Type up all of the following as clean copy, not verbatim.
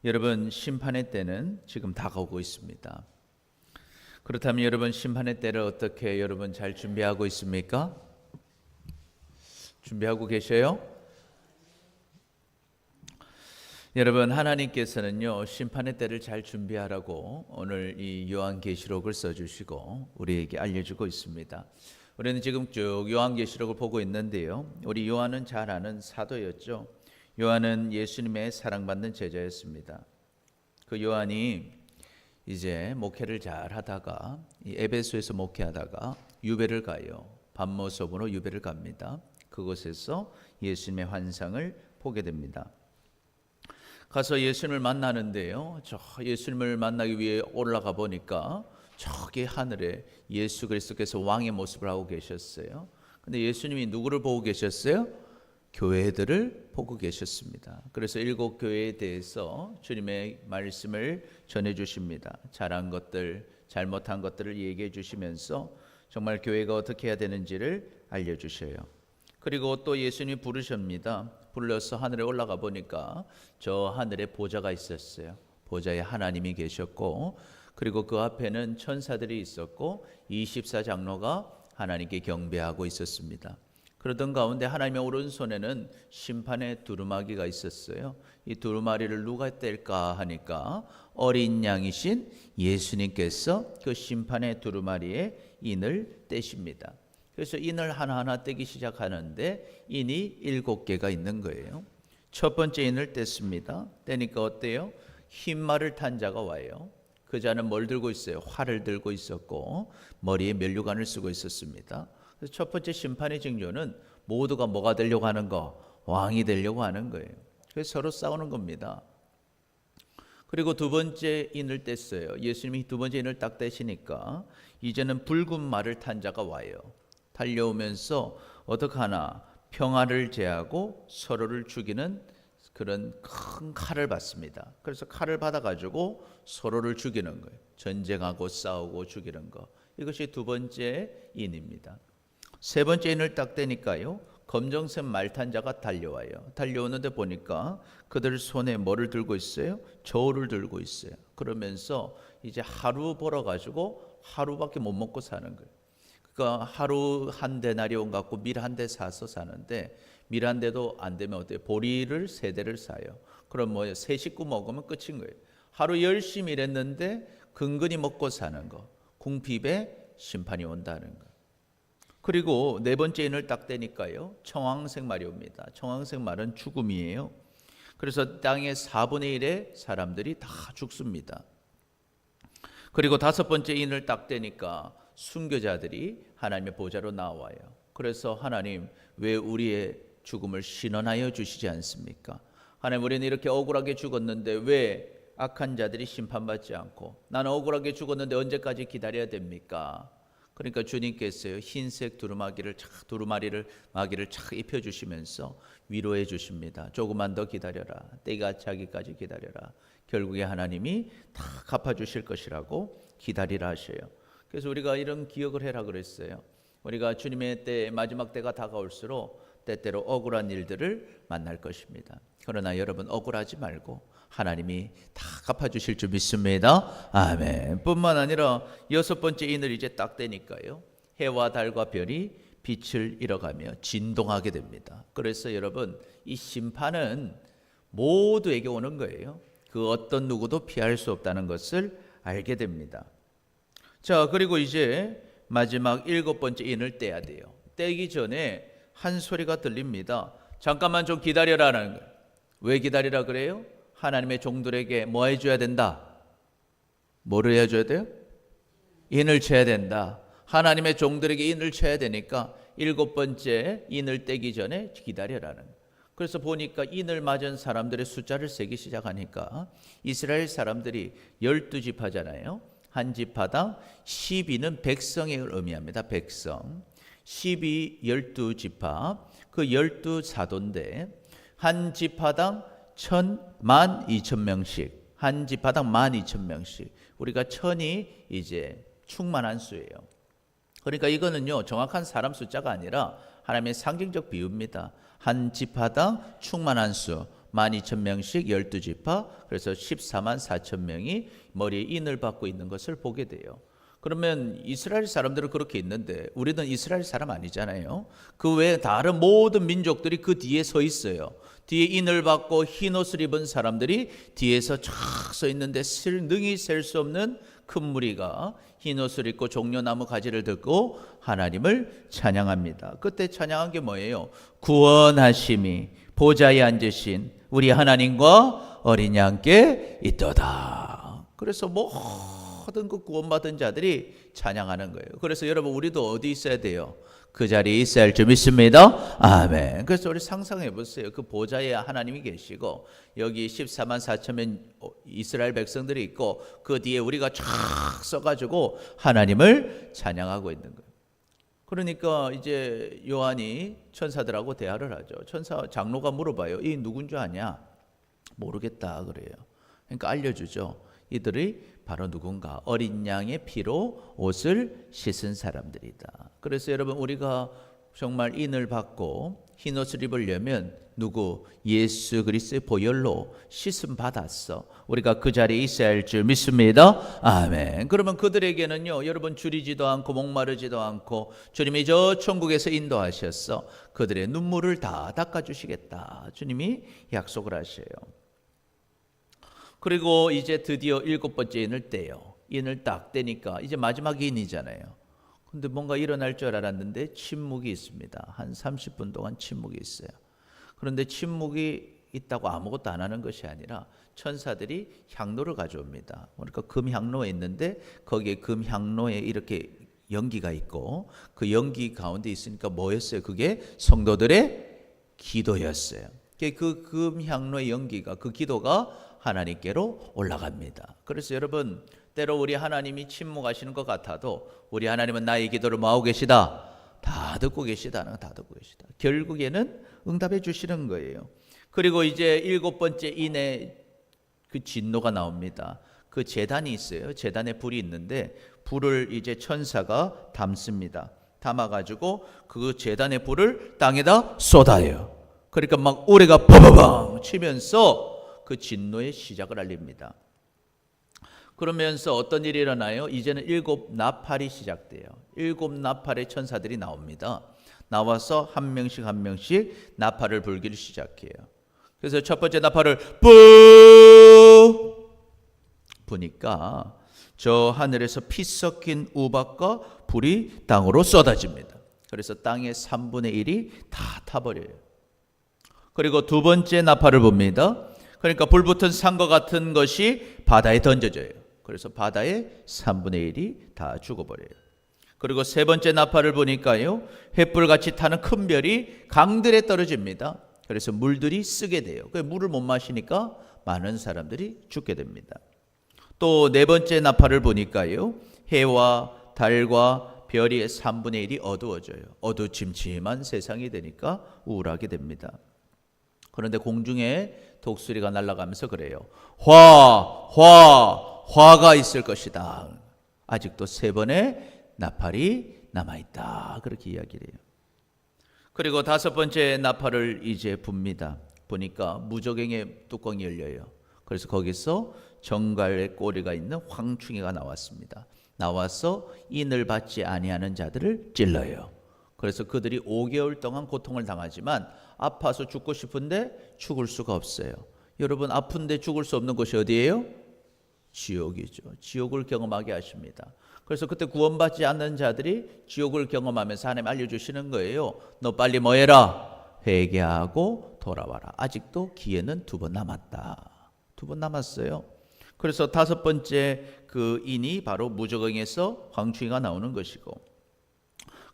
여러분, 심판의 때는 지금 다가오고 있습니다. 그렇다면 여러분, 심판의 때를 어떻게 여러분 잘 준비하고 있습니까? 준비하고 계셔요? 여러분, 하나님께서는요 심판의 때를 잘 준비하라고 오늘 이 요한계시록을 써주시고 우리에게 알려주고 있습니다. 우리는 지금 쭉 요한계시록을 보고 있는데요, 우리 요한은 잘 아는 사도였죠. 요한은 예수님의 사랑받는 제자였습니다. 그 요한이 이제 목회를 잘 하다가 에베소에서 목회하다가 유배를 가요. 밤모섬으로 유배를 갑니다. 그곳에서 예수님의 환상을 보게 됩니다. 가서 예수님을 만나는데요, 저 예수님을 만나기 위해 올라가 보니까 저기 하늘에 예수 그리스도께서 왕의 모습을 하고 계셨어요. 근데 예수님이 누구를 보고 계셨어요? 교회들을 보고 계셨습니다. 그래서 7 교회에 대해서 주님의 말씀을 전해 주십니다. 잘한 것들, 잘못한 것들을 얘기해 주시면서 정말 교회가 어떻게 해야 되는지를 알려 주셔요. 그리고 또 예수님이 부르십니다. 불러서 하늘에 올라가 보니까 저 하늘에 보좌가 있었어요. 보좌에 하나님이 계셨고, 그리고 그 앞에는 천사들이 있었고 24장로가 하나님께 경배하고 있었습니다. 그러던 가운데 하나님의 오른손에는 심판의 두루마기가 있었어요. 이 두루마리를 누가 뗄까 하니까 어린 양이신 예수님께서 그 심판의 두루마리에 인을 떼십니다. 그래서 인을 하나하나 떼기 시작하는데 인이 7개가 있는 거예요. 첫 번째 인을 뗐습니다. 떼니까 어때요? 흰 말을 탄 자가 와요. 그 자는 뭘 들고 있어요? 활을 들고 있었고 머리에 면류관을 쓰고 있었습니다. 그래서 첫 번째 심판의 징조는 모두가 뭐가 되려고 하는 거? 왕이 되려고 하는 거예요. 그래서 서로 싸우는 겁니다. 그리고 두 번째 인을 뗐어요. 예수님이 두 번째 인을 딱 떼시니까 이제는 붉은 말을 탄 자가 와요. 달려오면서 어떻게 하나? 평화를 제하고 서로를 죽이는 그런 큰 칼을 받습니다. 그래서 칼을 받아가지고 서로를 죽이는 거예요. 전쟁하고 싸우고 죽이는 거. 이것이 두 번째 인입니다. 세 번째 인을 딱 떼니까요, 검정색 말탄 자가 달려와요. 달려오는데 보니까 그들 손에 뭐를 들고 있어요? 저울을 들고 있어요. 그러면서 이제 하루 벌어가지고 하루밖에 못 먹고 사는 거예요. 그러니까 하루 한 데나리온 갖고 밀 한 대 사서 사는데 밀 한 대도 안 되면 어때요? 보리를 3대를 사요. 그럼 뭐예요? 3식구 먹으면 끝인 거예요. 하루 열심히 일했는데 근근히 먹고 사는 거. 궁핍에 심판이 온다는 거. 그리고 네 번째 인을 딱 떼니까요, 청황색 말이 옵니다. 청황색 말은 죽음이에요. 그래서 땅의 4분의 1의 사람들이 다 죽습니다. 그리고 다섯 번째 인을 딱 떼니까 순교자들이 하나님의 보좌로 나와요. 그래서 하나님, 왜 우리의 죽음을 신원하여 주시지 않습니까? 하나님, 우리는 이렇게 억울하게 죽었는데 왜 악한 자들이 심판받지 않고, 나는 억울하게 죽었는데 언제까지 기다려야 됩니까? 그러니까 주님께서요, 흰색 두루마기를 착 입혀주시면서 위로해 주십니다. 조금만 더 기다려라. 때가 차기까지 기다려라. 결국에 하나님이 다 갚아주실 것이라고 기다리라 하셔요. 그래서 우리가 이런 기억을 해라 그랬어요. 우리가 주님의 때, 마지막 때가 다가올수록 때때로 억울한 일들을 만날 것입니다. 그러나 여러분, 억울하지 말고 하나님이 다 갚아주실 줄 믿습니다. 아멘. 뿐만 아니라 여섯 번째 인을 이제 딱 떼니까요, 해와 달과 별이 빛을 잃어가며 진동하게 됩니다. 그래서 여러분, 이 심판은 모두에게 오는 거예요. 그 어떤 누구도 피할 수 없다는 것을 알게 됩니다. 자, 그리고 이제 마지막 7번째 인을 떼야 돼요. 떼기 전에 한 소리가 들립니다. 잠깐만 좀 기다려라는 거예요. 왜 기다리라 그래요? 하나님의 종들에게 뭐 해줘야 된다? 뭐를 해줘야 돼요? 인을 쳐야 된다. 하나님의 종들에게 인을 쳐야 되니까 7번째 인을 떼기 전에 기다려라는 거예요. 그래서 보니까 인을 맞은 사람들의 숫자를 세기 시작하니까 이스라엘 사람들이 12지파잖아요. 한 지파당 12는 백성을 의미합니다. 백성. 12, 12지파, 그 12사도인데 한 지파당 12,000명씩, 한 지파당 12,000명씩. 우리가 1000이 이제 충만한 수예요. 그러니까 이거는요, 정확한 사람 숫자가 아니라 하나님의 상징적 비유입니다. 한 지파당 충만한 수, 12,000명씩 12지파, 그래서 14만 4천 명이 머리에 인을 받고 있는 것을 보게 돼요. 그러면 이스라엘 사람들은 그렇게 있는데 우리는 이스라엘 사람 아니잖아요. 그 외에 다른 모든 민족들이 그 뒤에 서 있어요. 뒤에 인을 받고 흰 옷을 입은 사람들이 뒤에서 쫙 서 있는데 능히 셀 수 없는 큰 무리가 흰 옷을 입고 종려나무 가지를 들고 하나님을 찬양합니다. 그때 찬양한 게 뭐예요? 구원하심이 보좌에 앉으신 우리 하나님과 어린 양께 있도다. 그래서 모든 그 구원받은 자들이 찬양하는 거예요. 그래서 여러분 우리도 어디 있어야 돼요? 그 자리에 있어야 할 줄 믿습니다. 아멘. 그래서 우리 상상해 보세요. 그 보좌에 하나님이 계시고 여기 14만 4천명 이스라엘 백성들이 있고 그 뒤에 우리가 쫙 서가지고 하나님을 찬양하고 있는 거예요. 그러니까 이제 요한이 천사들하고 대화를 하죠. 천사 장로가 물어봐요. 이 누군 줄 아냐? 모르겠다 그래요. 그러니까 알려주죠. 이들이 바로 누군가? 어린 양의 피로 옷을 씻은 사람들이다. 그래서 여러분 우리가 정말 인을 받고 흰 옷을 입으려면 누구? 예수 그리스도의 보혈로 씻음 받았어. 우리가 그 자리에 있어야 할 줄 믿습니다. 아멘. 그러면 그들에게는요, 여러분 줄이지도 않고 목마르지도 않고 주님이 저 천국에서 인도하셨어. 그들의 눈물을 다 닦아주시겠다. 주님이 약속을 하셔요. 그리고 이제 드디어 7번째 인을 떼요. 인을 딱 떼니까 이제 마지막 인이잖아요. 근데 뭔가 일어날 줄 알았는데 침묵이 있습니다. 한 30분 동안 침묵이 있어요. 그런데 침묵이 있다고 아무것도 안 하는 것이 아니라 천사들이 향로를 가져옵니다. 그러니까 금향로에 있는데 거기에 금향로에 이렇게 연기가 있고 그 연기 가운데 있으니까 뭐였어요? 그게 성도들의 기도였어요. 그 금향로의 연기가, 그 기도가 하나님께로 올라갑니다. 그래서 여러분 때로 우리 하나님이 침묵하시는 것 같아도 우리 하나님은 나의 기도를 뭐하고 계시다? 다 듣고 계시다. 다 듣고 계시다. 결국에는 응답해 주시는 거예요. 그리고 이제 7번째 인의 그 진노가 나옵니다. 그 제단이 있어요. 제단에 불이 있는데 불을 이제 천사가 담습니다. 담아가지고 그 제단의 불을 땅에다 쏟아요. 그러니까 막 우레가 바바방 치면서 그 진노의 시작을 알립니다. 그러면서 어떤 일이 일어나요? 이제는 7 나팔이 시작돼요. 7 나팔의 천사들이 나옵니다. 나와서 한 명씩 한 명씩 나팔을 불기를 시작해요. 그래서 첫 번째 나팔을 뿌 부니까 저 하늘에서 피 섞인 우박과 불이 땅으로 쏟아집니다. 그래서 땅의 3분의 1이 다 타버려요. 그리고 두 번째 나팔을 봅니다. 그러니까 불붙은 산과 같은 것이 바다에 던져져요. 그래서 바다의 3분의 1이 다 죽어버려요. 그리고 세 번째 나팔을 보니까요, 횃불같이 타는 큰 별이 강들에 떨어집니다. 그래서 물들이 쓰게 돼요. 물을 못 마시니까 많은 사람들이 죽게 됩니다. 또 네 번째 나팔을 보니까요, 해와 달과 별이 3분의 1이 어두워져요. 어두침침한 세상이 되니까 우울하게 됩니다. 그런데 공중에 독수리가 날아가면서 그래요. 화가 있을 것이다. 아직도 3번의 나팔이 남아있다. 그렇게 이야기를 해요. 그리고 5번째 나팔을 이제 붑니다. 보니까 무저갱의 뚜껑이 열려요. 그래서 거기서 정갈의 꼬리가 있는 황충이가 나왔습니다. 나와서 인을 받지 아니하는 자들을 찔러요. 그래서 그들이 5개월 동안 고통을 당하지만 아파서 죽고 싶은데 죽을 수가 없어요. 여러분 아픈데 죽을 수 없는 곳이 어디예요? 지옥이죠. 지옥을 경험하게 하십니다. 그래서 그때 구원받지 않는 자들이 지옥을 경험하면서 하나님 알려주시는 거예요. 너 빨리 뭐 해라? 회개하고 돌아와라. 아직도 기회는 2번 남았다. 2번 남았어요. 그래서 5번째 그 인이 바로 무저갱에서 황충이가 나오는 것이고,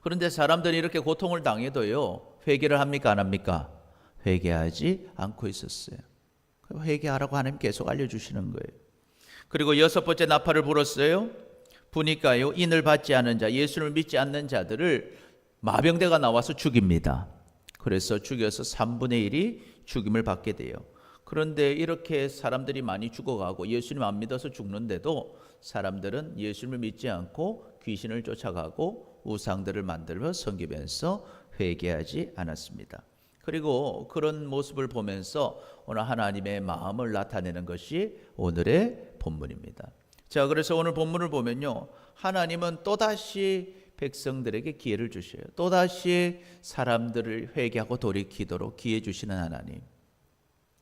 그런데 사람들이 이렇게 고통을 당해도요, 회개를 합니까 안 합니까? 회개하지 않고 있었어요. 회개하라고 하나님 계속 알려주시는 거예요. 그리고 6번째 나팔을 불었어요. 부니까요, 인을 받지 않은 자, 예수를 믿지 않는 자들을 마병대가 나와서 죽입니다. 그래서 죽여서 3분의 1이 죽임을 받게 돼요. 그런데 이렇게 사람들이 많이 죽어가고 예수님 안 믿어서 죽는데도 사람들은 예수님을 믿지 않고 귀신을 쫓아가고 우상들을 만들며 섬기면서 회개하지 않았습니다. 그리고 그런 모습을 보면서 오늘 하나님의 마음을 나타내는 것이 오늘의 본문입니다. 자, 그래서 오늘 본문을 보면요, 하나님은 또다시 백성들에게 기회를 주셔요. 또다시 사람들을 회개하고 돌이키도록 기회 주시는 하나님,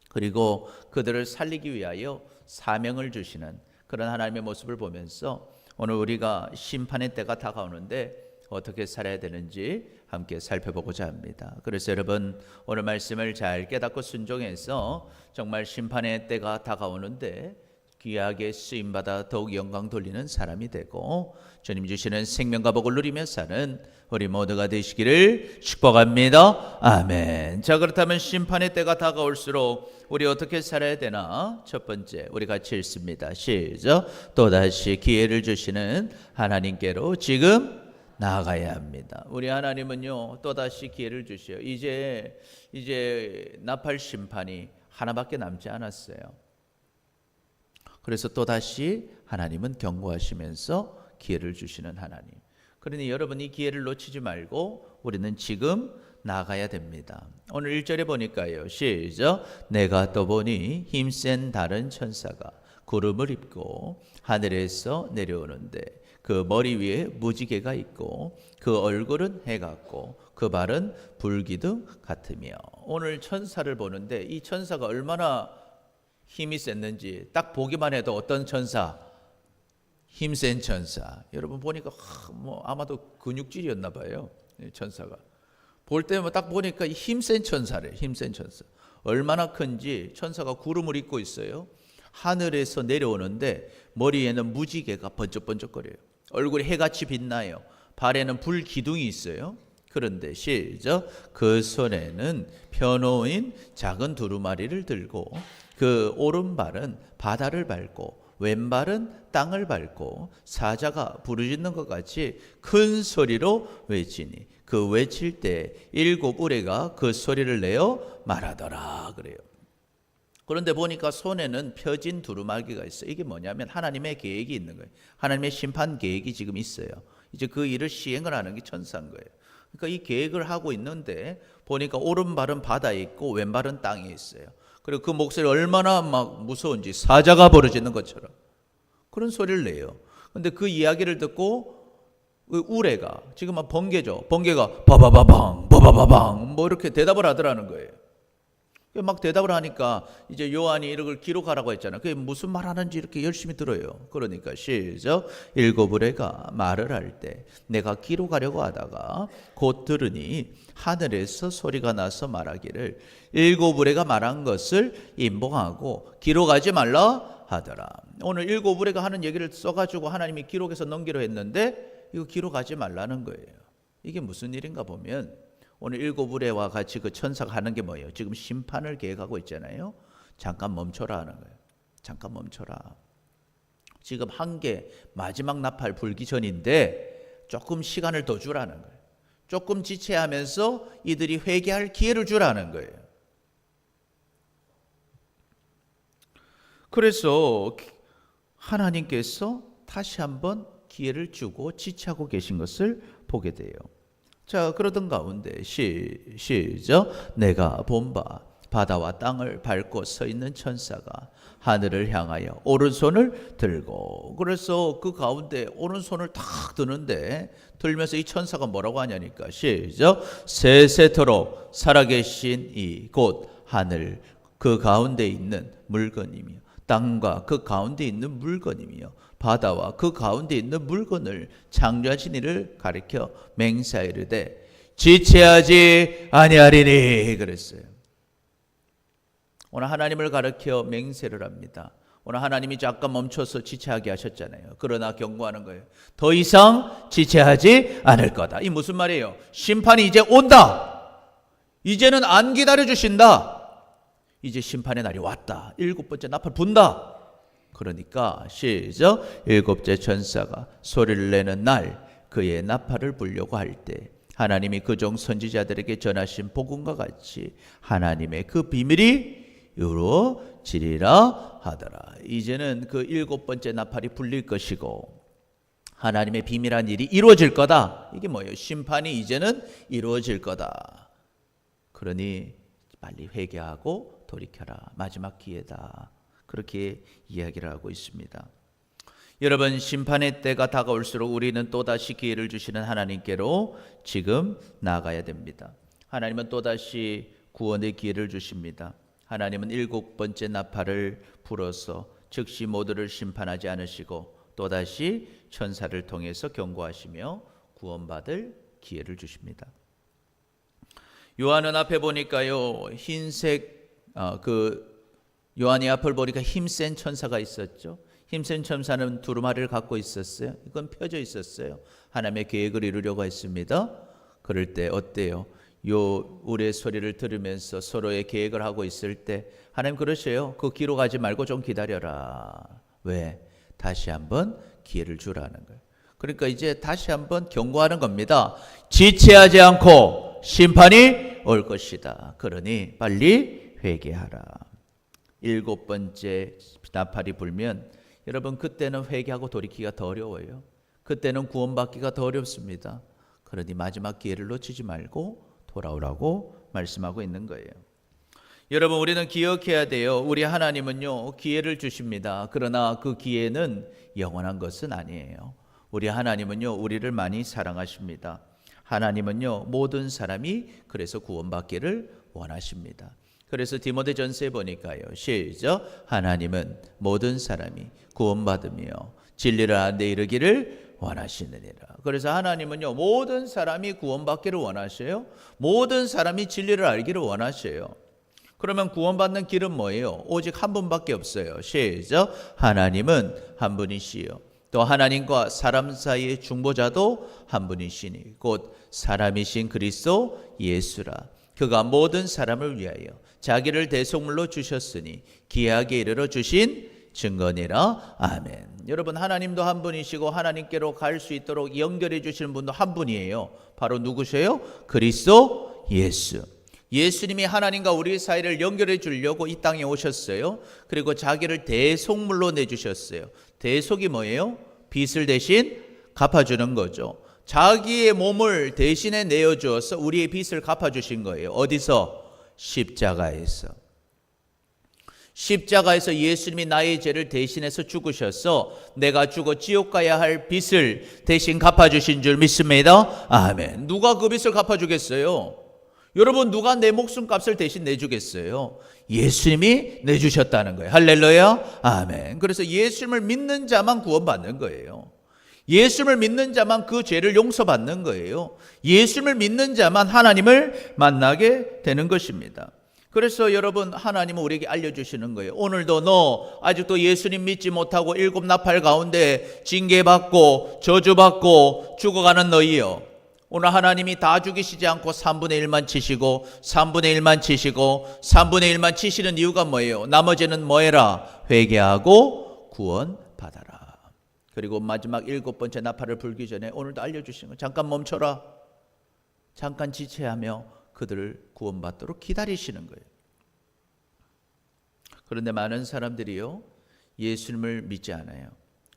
그리고 그들을 살리기 위하여 사명을 주시는 그런 하나님의 모습을 보면서 오늘 우리가 심판의 때가 다가오는데 어떻게 살아야 되는지 함께 살펴보고자 합니다. 그래서 여러분, 오늘 말씀을 잘 깨닫고 순종해서 정말 심판의 때가 다가오는데 귀하게 쓰임받아 더욱 영광 돌리는 사람이 되고 주님 주시는 생명과 복을 누리며 사는 우리 모두가 되시기를 축복합니다. 아멘. 자, 그렇다면 심판의 때가 다가올수록 우리 어떻게 살아야 되나? 첫 번째, 우리 같이 읽습니다. 시작. 또다시 기회를 주시는 하나님께로 지금 나아가야 합니다. 우리 하나님은요, 또다시 기회를 주셔요. 이제 나팔 심판이 하나밖에 남지 않았어요. 그래서 또다시 하나님은 경고하시면서 기회를 주시는 하나님. 그러니 여러분, 이 기회를 놓치지 말고 우리는 지금 나가야 됩니다. 오늘 1절에 보니까요, 시작. 내가 또 보니 힘센 다른 천사가 구름을 입고 하늘에서 내려오는데 그 머리 위에 무지개가 있고 그 얼굴은 해 같고 그 발은 불기둥 같으며. 오늘 천사를 보는데 이 천사가 얼마나 힘이 셌는지 딱 보기만 해도 어떤 천사? 힘센 천사. 여러분 보니까 아마도 근육질이었나 봐요. 천사가. 볼 때면 딱 보니까 힘센 천사래. 힘센 천사. 얼마나 큰지 천사가 구름을 입고 있어요. 하늘에서 내려오는데 머리에는 무지개가 번쩍번쩍거려요. 얼굴이 해같이 빛나요. 발에는 불기둥이 있어요. 그런데 시작. 그 손에는 펴놓인 작은 두루마리를 들고 그 오른발은 바다를 밟고 왼발은 땅을 밟고 사자가 부르짖는 것 같이 큰 소리로 외치니 그 외칠 때 7 우레가 그 소리를 내어 말하더라 그래요. 그런데 보니까 손에는 펴진 두루마기가 있어요. 이게 뭐냐면 하나님의 계획이 있는 거예요. 하나님의 심판 계획이 지금 있어요. 이제 그 일을 시행을 하는 게 천사인 거예요. 그러니까 이 계획을 하고 있는데 보니까 오른발은 바다에 있고 왼발은 땅에 있어요. 그리고 그 목소리 얼마나 막 무서운지 사자가 부르짖는 것처럼 그런 소리를 내요. 근데 그 이야기를 듣고 우레가 지금 막 번개죠. 번개가 바바바방 바바바방 뭐 이렇게 대답을 하더라는 거예요. 막 대답을 하니까 이제 요한이 이걸 기록하라고 했잖아요. 그게 무슨 말 하는지 이렇게 열심히 들어요. 그러니까 시작. 7 우레가 말을 할 때 내가 기록하려고 하다가 곧 들으니 하늘에서 소리가 나서 말하기를 7 우레가 말한 것을 임봉하고 기록하지 말라 하더라. 오늘 7 우레가 하는 얘기를 써가지고 하나님이 기록해서 넘기려 했는데 이거 기록하지 말라는 거예요. 이게 무슨 일인가 보면 오늘 7 우레와 같이 그 천사가 하는 게 뭐예요? 지금 심판을 계획하고 있잖아요. 잠깐 멈춰라 하는 거예요. 잠깐 멈춰라. 지금 한계 마지막 나팔 불기 전인데 조금 시간을 더 주라는 거예요. 조금 지체하면서 이들이 회개할 기회를 주라는 거예요. 그래서 하나님께서 다시 한번 기회를 주고 지체하고 계신 것을 보게 돼요. 자, 그러던 가운데 시작. 내가 본 바 바다와 땅을 밟고 서 있는 천사가 하늘을 향하여 오른손을 들고, 그래서 그 가운데 오른손을 탁 드는데 들면서 이 천사가 뭐라고 하냐니까 시작. 세세토록 살아계신 이 곧 하늘 그 가운데 있는 물건이며 땅과 그 가운데 있는 물건이며 바다와 그 가운데 있는 물건을 창조하신 이를 가리켜 맹세하이르되 지체하지 아니하리니 그랬어요. 오늘 하나님을 가리켜 맹세를 합니다. 오늘 하나님이 잠깐 멈춰서 지체하게 하셨잖아요. 그러나 경고하는 거예요. 더 이상 지체하지 않을 거다. 이 무슨 말이에요? 심판이 이제 온다. 이제는 안 기다려 주신다. 이제 심판의 날이 왔다. 7번째 나팔 분다. 그러니까 시작. 7째 천사가 소리를 내는 날 그의 나팔을 불려고 할 때 하나님이 그종 선지자들에게 전하신 복음과 같이 하나님의 그 비밀이 이루어지리라 하더라. 이제는 그 7번째 나팔이 불릴 것이고 하나님의 비밀한 일이 이루어질 거다. 이게 뭐예요? 심판이 이제는 이루어질 거다. 그러니 빨리 회개하고 돌이켜라. 마지막 기회다. 그렇게 이야기를 하고 있습니다. 여러분, 심판의 때가 다가올수록 우리는 또다시 기회를 주시는 하나님께로 지금 나아가야 됩니다. 하나님은 또다시 구원의 기회를 주십니다. 하나님은 7번째 나팔을 불어서 즉시 모두를 심판하지 않으시고 또다시 천사를 통해서 경고하시며 구원받을 기회를 주십니다. 요한은 앞에 보니까요, 흰색 요한이 앞을 보니까 힘센 천사가 있었죠. 힘센 천사는 두루마리를 갖고 있었어요. 이건 펴져 있었어요. 하나님의 계획을 이루려고 했습니다. 그럴 때 어때요? 요 우리의 소리를 들으면서 서로의 계획을 하고 있을 때 하나님 그러셔요. 그 길로 가지 말고 좀 기다려라. 왜? 다시 한번 기회를 주라는 거예요. 그러니까 이제 다시 한번 경고하는 겁니다. 지체하지 않고 심판이 올 것이다. 그러니 빨리 회개하라. 7번째 나팔이 불면 여러분, 그때는 회개하고 돌이키기가 더 어려워요. 그때는 구원받기가 더 어렵습니다. 그러니 마지막 기회를 놓치지 말고 돌아오라고 말씀하고 있는 거예요. 여러분, 우리는 기억해야 돼요. 우리 하나님은요, 기회를 주십니다. 그러나 그 기회는 영원한 것은 아니에요. 우리 하나님은요, 우리를 많이 사랑하십니다. 하나님은요, 모든 사람이 그래서 구원받기를 원하십니다. 그래서 디모데전서에 보니까요, 시작. 하나님은 모든 사람이 구원받으며 진리를 아는 데 이르기를 원하시느니라. 그래서 하나님은요, 모든 사람이 구원받기를 원하셔요. 모든 사람이 진리를 알기를 원하셔요. 그러면 구원받는 길은 뭐예요? 오직 한 분밖에 없어요. 시작. 하나님은 한 분이시요, 또 하나님과 사람 사이의 중보자도 한 분이시니 곧 사람이신 그리스도 예수라. 그가 모든 사람을 위하여 자기를 대속물로 주셨으니 기하게 이르러 주신 증거니라. 아멘. 여러분, 하나님도 한 분이시고 하나님께로 갈 수 있도록 연결해 주시는 분도 한 분이에요. 바로 누구세요? 그리스도 예수. 예수님이 하나님과 우리 사이를 연결해 주려고 이 땅에 오셨어요. 그리고 자기를 대속물로 내주셨어요. 대속이 뭐예요? 빚을 대신 갚아주는 거죠. 자기의 몸을 대신에 내어주어서 우리의 빚을 갚아주신 거예요. 어디서? 십자가에서. 십자가에서 예수님이 나의 죄를 대신해서 죽으셔서 내가 죽어 지옥 가야 할 빚을 대신 갚아주신 줄 믿습니다. 아멘. 누가 그 빚을 갚아주겠어요? 여러분, 누가 내 목숨값을 대신 내주겠어요? 예수님이 내주셨다는 거예요. 할렐루야. 아멘. 그래서 예수님을 믿는 자만 구원받는 거예요. 예수님을 믿는 자만 그 죄를 용서받는 거예요. 예수님을 믿는 자만 하나님을 만나게 되는 것입니다. 그래서 여러분, 하나님은 우리에게 알려주시는 거예요. 오늘도 너 아직도 예수님 믿지 못하고 7 나팔 가운데 징계받고 저주받고 죽어가는 너희요, 오늘 하나님이 다 죽이시지 않고 3분의 1만 치시고 3분의 1만 치시고 3분의 1만 치시는 이유가 뭐예요? 나머지는 뭐해라? 회개하고 구원받아라. 그리고 마지막 7번째 나팔을 불기 전에 오늘도 알려주시는 거예요. 잠깐 멈춰라. 잠깐 지체하며 그들을 구원받도록 기다리시는 거예요. 그런데 많은 사람들이요, 예수님을 믿지 않아요.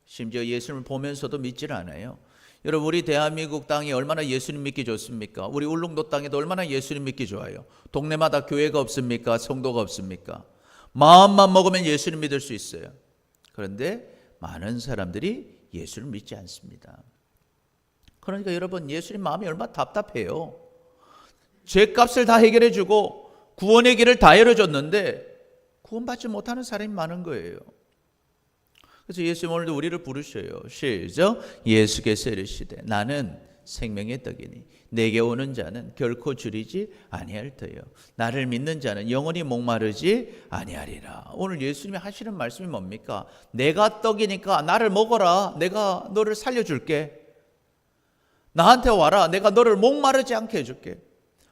심지어 예수님을 보면서도 믿지를 않아요. 여러분, 우리 대한민국 땅이 얼마나 예수님 믿기 좋습니까? 우리 울릉도 땅에도 얼마나 예수님 믿기 좋아요. 동네마다 교회가 없습니까? 성도가 없습니까? 마음만 먹으면 예수님 믿을 수 있어요. 그런데 많은 사람들이 예수를 믿지 않습니다. 그러니까 여러분, 예수님 마음이 얼마나 답답해요. 죄값을 다 해결해 주고 구원의 길을 다 열어줬는데 구원받지 못하는 사람이 많은 거예요. 그래서 예수님 오늘도 우리를 부르셔요. 시작. 예수께서 이르시되 나는 생명의 떡이니 내게 오는 자는 결코 줄이지 아니할 터요, 나를 믿는 자는 영원히 목마르지 아니하리라. 오늘 예수님이 하시는 말씀이 뭡니까? 내가 떡이니까 나를 먹어라. 내가 너를 살려줄게. 나한테 와라. 내가 너를 목마르지 않게 해줄게.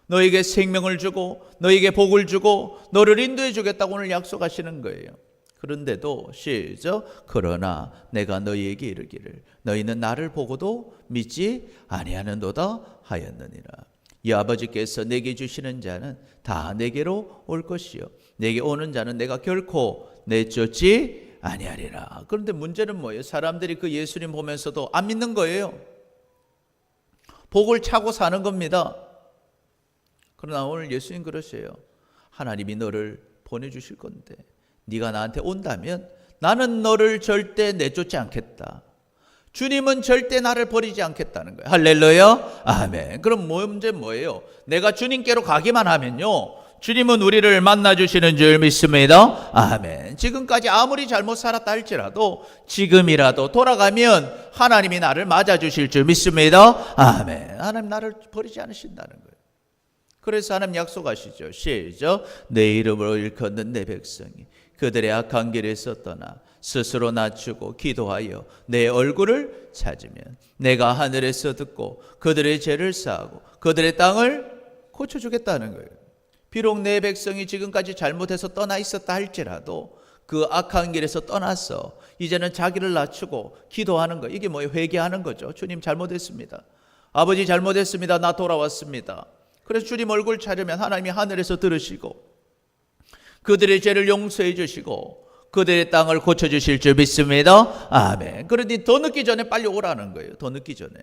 너에게 생명을 주고 너에게 복을 주고 너를 인도해 주겠다고 오늘 약속하시는 거예요. 그런데도 시작. 그러나 내가 너희에게 이르기를 너희는 나를 보고도 믿지 아니하는도다 하였느니라. 이 아버지께서 내게 주시는 자는 다 내게로 올 것이요 내게 오는 자는 내가 결코 내쫓지 아니하리라. 그런데 문제는 뭐예요? 사람들이 그 예수님 보면서도 안 믿는 거예요. 복을 차고 사는 겁니다. 그러나 오늘 예수님 그러세요. 하나님이 너를 보내주실 건데 네가 나한테 온다면 나는 너를 절대 내쫓지 않겠다. 주님은 절대 나를 버리지 않겠다는 거예요. 할렐루야. 아멘. 그럼 문제 뭐예요? 내가 주님께로 가기만 하면요, 주님은 우리를 만나주시는 줄 믿습니다. 아멘. 지금까지 아무리 잘못 살았다 할지라도 지금이라도 돌아가면 하나님이 나를 맞아주실 줄 믿습니다. 아멘. 하나님 나를 버리지 않으신다는 거예요. 그래서 하나님 약속하시죠. 시작. 내 이름으로 일컫는 내 백성이 그들의 악한 길에서 떠나 스스로 낮추고 기도하여 내 얼굴을 찾으면 내가 하늘에서 듣고 그들의 죄를 사하고 그들의 땅을 고쳐주겠다는 거예요. 비록 내 백성이 지금까지 잘못해서 떠나 있었다 할지라도 그 악한 길에서 떠나서 이제는 자기를 낮추고 기도하는 거, 이게 뭐예요? 회개하는 거죠. 주님 잘못했습니다. 아버지 잘못했습니다. 나 돌아왔습니다. 그래서 주님 얼굴 찾으면 하나님이 하늘에서 들으시고 그들의 죄를 용서해 주시고 그들의 땅을 고쳐주실 줄 믿습니다. 아멘. 그러니 더 늦기 전에 빨리 오라는 거예요. 더 늦기 전에.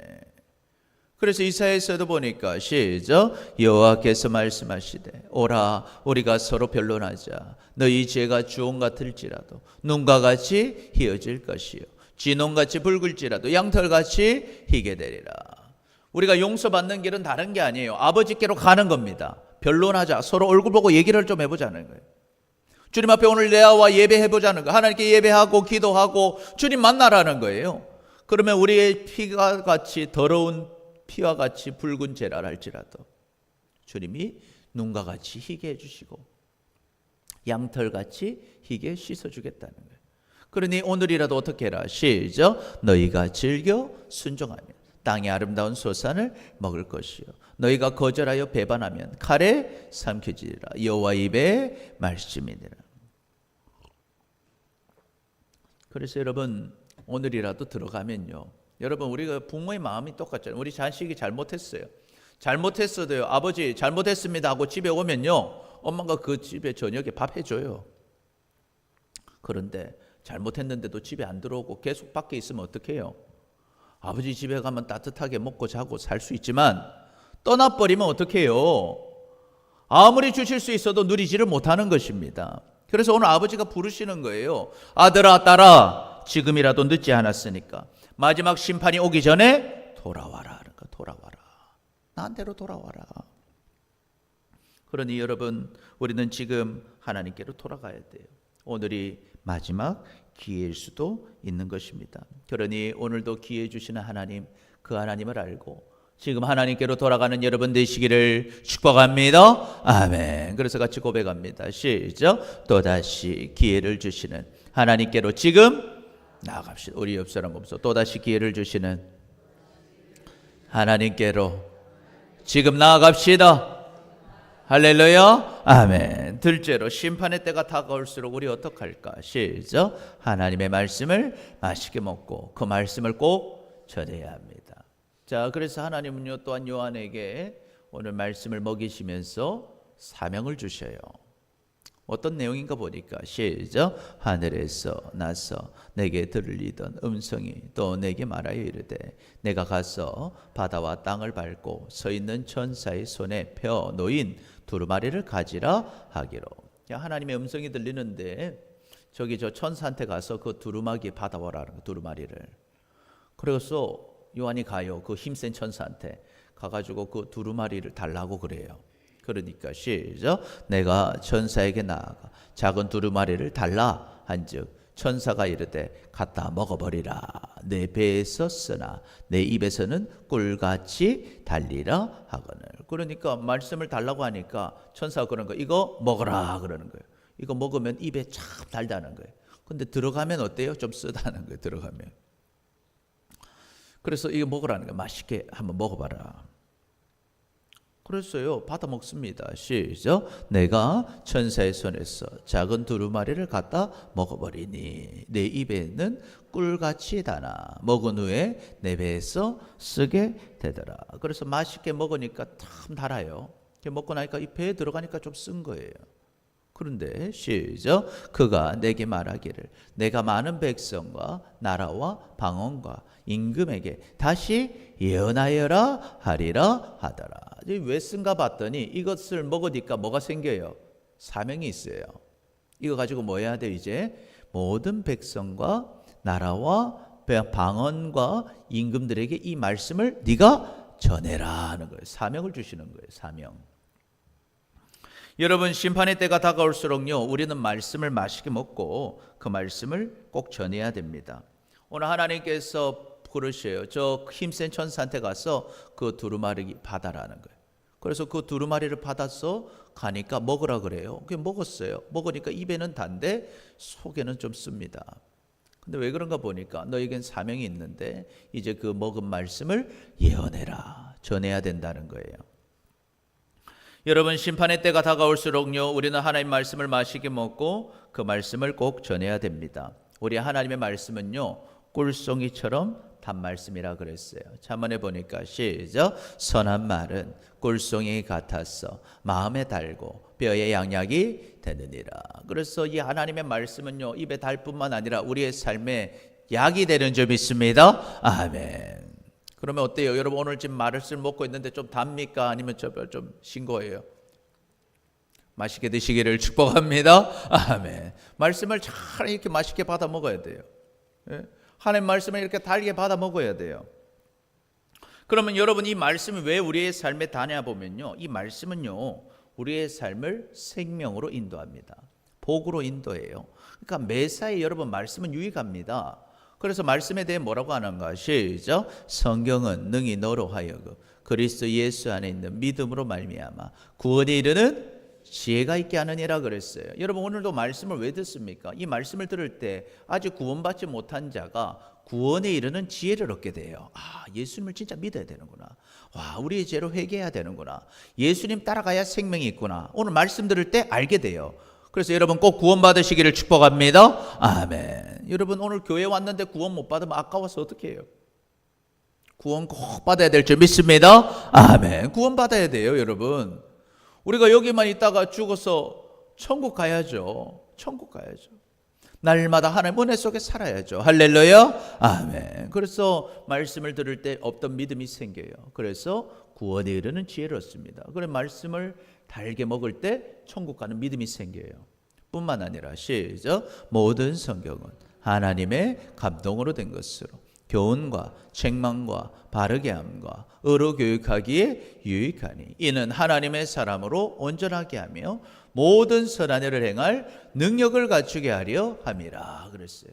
그래서 이사야에서도 보니까 시작. 여호와께서 말씀하시되 오라 우리가 서로 변론하자. 너희 죄가 주홍 같을지라도 눈과 같이 희어질 것이요 진홍같이 붉을지라도 양털같이 희게 되리라. 우리가 용서받는 길은 다른 게 아니에요. 아버지께로 가는 겁니다. 변론하자. 서로 얼굴 보고 얘기를 좀 해보자는 거예요. 주님 앞에 오늘 내와 예배해보자는 거예요. 하나님께 예배하고 기도하고 주님 만나라는 거예요. 그러면 우리의 피가 같이 더러운 피와 같이 붉은 죄라 할지라도 주님이 눈과 같이 희게 해주시고 양털같이 희게 씻어주겠다는 거예요. 그러니 오늘이라도 어떻게 해라. 시작. 너희가 즐겨 순종하면 땅의 아름다운 소산을 먹을 것이요 너희가 거절하여 배반하면 칼에 삼켜지리라. 여호와 입의 말씀이니라. 그래서 여러분 오늘이라도 들어가면요, 여러분 우리가 부모의 마음이 똑같잖아요. 우리 자식이 잘못했어요. 잘못했어도요, 아버지 잘못했습니다 하고 집에 오면요, 엄마가 그 집에 저녁에 밥 해줘요. 그런데 잘못했는데도 집에 안 들어오고 계속 밖에 있으면 어떡해요? 아버지 집에 가면 따뜻하게 먹고 자고 살 수 있지만 떠나버리면 어떡해요? 아무리 주실 수 있어도 누리지를 못하는 것입니다. 그래서 오늘 아버지가 부르시는 거예요. 아들아 딸아 지금이라도 늦지 않았으니까 마지막 심판이 오기 전에 돌아와라. 그러니까 돌아와라. 나한테로 돌아와라. 그러니 여러분 우리는 지금 하나님께로 돌아가야 돼요. 오늘이 마지막 기회일 수도 있는 것입니다. 그러니 오늘도 기회 주시는 하나님, 그 하나님을 알고 지금 하나님께로 돌아가는 여러분 되시기를 축복합니다. 아멘. 그래서 같이 고백합니다. 시작. 또다시 기회를 주시는 하나님께로 지금 나아갑시다. 우리 옆 사람 없어. 또다시 기회를 주시는 하나님께로 지금 나아갑시다. 할렐루야. 아멘. 둘째로 심판의 때가 다가올수록 우리 어떡할까? 시작. 하나님의 말씀을 맛있게 먹고 그 말씀을 꼭 전해야 합니다. 자, 그래서 하나님은요 또한 요한에게 오늘 말씀을 먹이시면서 사명을 주셔요. 어떤 내용인가 보니까 시작. 하늘에서 나서 내게 들리던 음성이 또 내게 말하여 이르되 내가 가서 바다와 땅을 밟고 서 있는 천사의 손에 펴 놓인 두루마리를 가지라 하기로. 하나님의 음성이 들리는데 저기 저 천사한테 가서 그 두루마기 받아와라는 거, 두루마리를. 그래서 요한이 가요. 그 힘센 천사한테 가가지고 그 두루마리를 달라고 그래요. 그러니까 시작. 내가 천사에게 나아가 작은 두루마리를 달라 한즉 천사가 이르되 갖다 먹어버리라. 내 배에서 쓰나 내 입에서는 꿀같이 달리라 하거늘. 그러니까 말씀을 달라고 하니까 천사가 그런 거 이거 먹어라 그러는 거예요. 이거 먹으면 입에 참 달다는 거예요. 근데 들어가면 어때요? 좀 쓰다는 거예요. 들어가면. 그래서 이거 먹으라는 거예요. 맛있게 한번 먹어봐라. 그랬어요. 받아 먹습니다. 시작. 내가 천사의 손에서 작은 두루마리를 갖다 먹어버리니 내 입에는 꿀같이 다나 먹은 후에 내 배에서 쓰게 되더라. 그래서 맛있게 먹으니까 참 달아요. 먹고 나니까 이 배에 들어가니까 좀 쓴 거예요. 그런데 시작. 그가 내게 말하기를 내가 많은 백성과 나라와 방언과 임금에게 다시 예언하여라 하리라 하더라. 왜 쓴가 봤더니 이것을 먹으니까 뭐가 생겨요? 사명이 있어요. 이거 가지고 뭐 해야 돼? 이제 모든 백성과 나라와 방언과 임금들에게 이 말씀을 네가 전해라 하는 거예요. 사명을 주시는 거예요. 사명. 여러분, 심판의 때가 다가올수록요, 우리는 말씀을 맛있게 먹고 그 말씀을 꼭 전해야 됩니다. 오늘 하나님께서 그러셔요. 저 힘센 천사한테 가서 그 두루마리 받아라는 거예요. 그래서 그 두루마리를 받아서 가니까 먹으라 그래요. 그게 먹었어요. 먹으니까 입에는 단데 속에는 좀 씁니다. 근데 왜 그런가 보니까 너에겐 사명이 있는데 이제 그 먹은 말씀을 예언해라, 전해야 된다는 거예요. 여러분, 심판의 때가 다가올수록요, 우리는 하나님 말씀을 맛있게 먹고 그 말씀을 꼭 전해야 됩니다. 우리 하나님의 말씀은요, 꿀송이처럼 단 말씀이라 그랬어요. 잠언에 보니까 시작. 선한 말은 꿀송이 같아서 마음에 달고 뼈에 양약이 되느니라. 그래서 이 하나님의 말씀은요, 입에 달 뿐만 아니라 우리의 삶에 약이 되는 줄 믿습니다. 아멘. 그러면 어때요? 여러분, 오늘 지금 말을 먹고 있는데 좀 답니까? 아니면 좀 싱거워요? 맛있게 드시기를 축복합니다. 아멘. 말씀을 잘 이렇게 맛있게 받아 먹어야 돼요. 예? 하나님 말씀을 이렇게 달게 받아 먹어야 돼요. 그러면 여러분, 이 말씀이 왜 우리의 삶에 다냐 보면요, 이 말씀은요, 우리의 삶을 생명으로 인도합니다. 복으로 인도해요. 그러니까 매사에 여러분, 말씀은 유익합니다. 그래서 말씀에 대해 뭐라고 하는가? 시작. 성경은 능히 너로 하여금 그리스도 예수 안에 있는 믿음으로 말미암아 구원에 이르는 지혜가 있게 하느니라 그랬어요. 여러분, 오늘도 말씀을 왜 듣습니까? 이 말씀을 들을 때 아직 구원받지 못한 자가 구원에 이르는 지혜를 얻게 돼요. 아, 예수님을 진짜 믿어야 되는구나. 와, 우리의 죄로 회개해야 되는구나. 예수님 따라가야 생명이 있구나. 오늘 말씀 들을 때 알게 돼요. 그래서 여러분, 꼭 구원 받으시기를 축복합니다. 아멘. 여러분, 오늘 교회 왔는데 구원 못 받으면 아까워서 어떻게 해요? 구원 꼭 받아야 될 줄 믿습니다. 아멘. 구원 받아야 돼요, 여러분. 우리가 여기만 있다가 죽어서 천국 가야죠. 천국 가야죠. 날마다 하나님 은혜 속에 살아야죠. 할렐루야. 아멘. 그래서 말씀을 들을 때 없던 믿음이 생겨요. 그래서 구원에 이르는 지혜를 얻습니다. 그래, 말씀을 달게 먹을 때 천국 가는 믿음이 생겨요. 뿐만 아니라 시작. 모든 성경은 하나님의 감동으로 된 것으로 교훈과 책망과 바르게 함과 의로 교육하기에 유익하니 이는 하나님의 사람으로 온전하게 하며 모든 선한 일을 행할 능력을 갖추게 하려 함이라 그랬어요.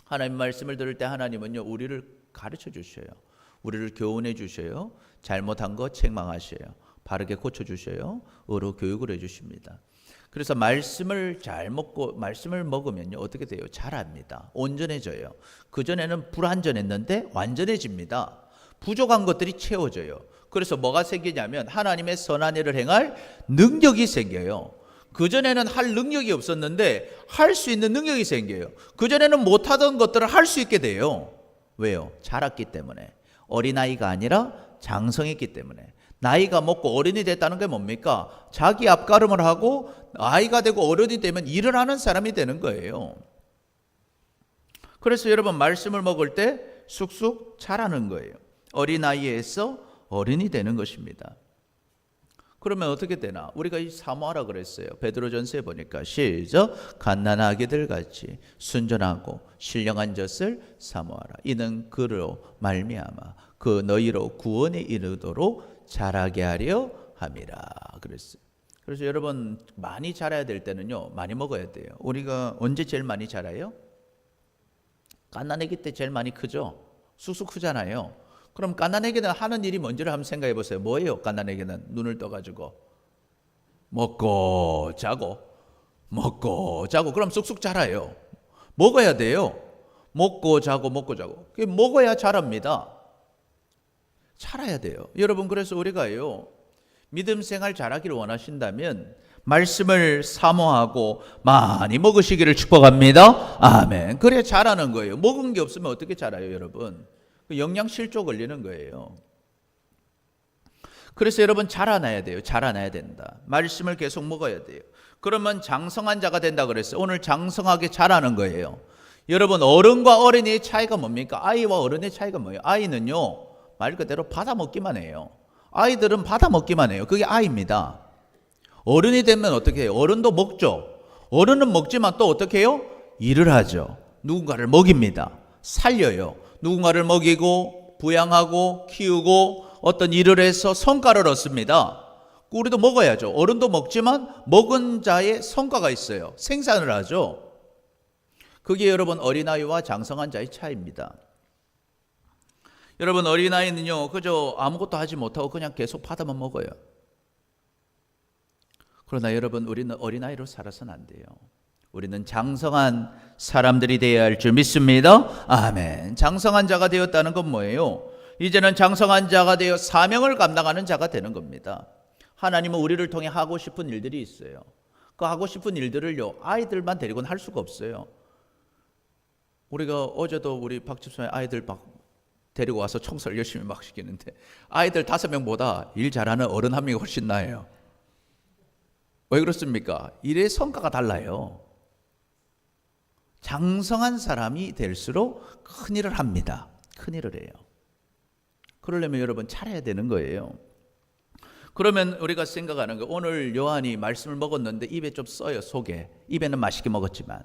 하나님 말씀을 들을 때 하나님은요, 우리를 가르쳐 주셔요. 우리를 교훈해 주셔요. 잘못한 거 책망하셔요. 바르게 고쳐 주셔요. 의로 교육을 해 주십니다. 그래서 말씀을 잘 먹고 말씀을 먹으면요, 어떻게 돼요? 자랍니다. 온전해져요. 그전에는 불완전했는데 완전해집니다. 부족한 것들이 채워져요. 그래서 뭐가 생기냐면 하나님의 선한 일을 행할 능력이 생겨요. 그전에는 할 능력이 없었는데 할 수 있는 능력이 생겨요. 그전에는 못하던 것들을 할 수 있게 돼요. 왜요? 자랐기 때문에. 어린아이가 아니라 장성했기 때문에. 나이가 먹고 어른이 됐다는 게 뭡니까? 자기 앞가름을 하고 아이가 되고 어른이 되면 일을 하는 사람이 되는 거예요. 그래서 여러분, 말씀을 먹을 때 쑥쑥 자라는 거예요. 어린아이에서 어른이 되는 것입니다. 그러면 어떻게 되나? 우리가 이 사모하라 그랬어요. 베드로전서에 보니까 시작. 갓난아기들 같이 순전하고 신령한 젖을 사모하라. 이는 그로 말미암아 그 너희로 구원에 이르도록 자라게 하려 함이라 그랬어요. 그래서 여러분, 많이 자라야 될 때는요, 많이 먹어야 돼요. 우리가 언제 제일 많이 자라요? 갓난아기 때 제일 많이 크죠? 쑥쑥 크잖아요. 그럼 갓난아기는 하는 일이 뭔지를 한번 생각해 보세요. 뭐예요? 갓난아기는 눈을 떠가지고 먹고 자고 먹고 자고. 그럼 쑥쑥 자라요. 먹어야 돼요. 먹고 자고 먹고 자고. 먹어야 자랍니다. 자라야 돼요. 여러분, 그래서 우리가요, 믿음 생활 잘하기를 원하신다면 말씀을 사모하고 많이 먹으시기를 축복합니다. 아멘. 그래야 자라는 거예요. 먹은 게 없으면 어떻게 자라요, 여러분? 영양실조 걸리는 거예요. 그래서 여러분, 자라나야 돼요. 자라나야 된다. 말씀을 계속 먹어야 돼요. 그러면 장성한 자가 된다 그랬어요. 오늘 장성하게 자라는 거예요. 여러분, 어른과 어린이의 차이가 뭡니까? 아이와 어른의 차이가 뭐예요? 아이는요, 말 그대로 받아먹기만 해요. 아이들은 받아먹기만 해요. 그게 아이입니다. 어른이 되면 어떻게 해요? 어른도 먹죠. 어른은 먹지만 또 어떻게 해요? 일을 하죠. 누군가를 먹입니다. 살려요. 누군가를 먹이고 부양하고 키우고 어떤 일을 해서 성과를 얻습니다. 우리도 먹어야죠. 어른도 먹지만 먹은 자의 성과가 있어요. 생산을 하죠. 그게 여러분 어린아이와 장성한 자의 차이입니다. 여러분, 어린아이는요 그저 아무것도 하지 못하고 그냥 계속 받아만 먹어요. 그러나 여러분, 우리는 어린아이로 살아서는 안 돼요. 우리는 장성한 사람들이 되어야 할 줄 믿습니다. 아멘. 장성한 자가 되었다는 건 뭐예요? 이제는 장성한 자가 되어 사명을 감당하는 자가 되는 겁니다. 하나님은 우리를 통해 하고 싶은 일들이 있어요. 그 하고 싶은 일들을요 아이들만 데리고는 할 수가 없어요. 우리가 어제도 우리 박 집사님 아이들 막 데리고 와서 청소를 열심히 막 시키는데 아이들 5명보다 일 잘하는 어른 1명이 훨씬 나아요. 왜 그렇습니까? 일의 성과가 달라요. 장성한 사람이 될수록 큰 일을 합니다. 큰 일을 해요. 그러려면 여러분 잘해야 되는 거예요. 그러면 우리가 생각하는 거, 오늘 요한이 말씀을 먹었는데 입에 좀 써요. 속에. 입에는 맛있게 먹었지만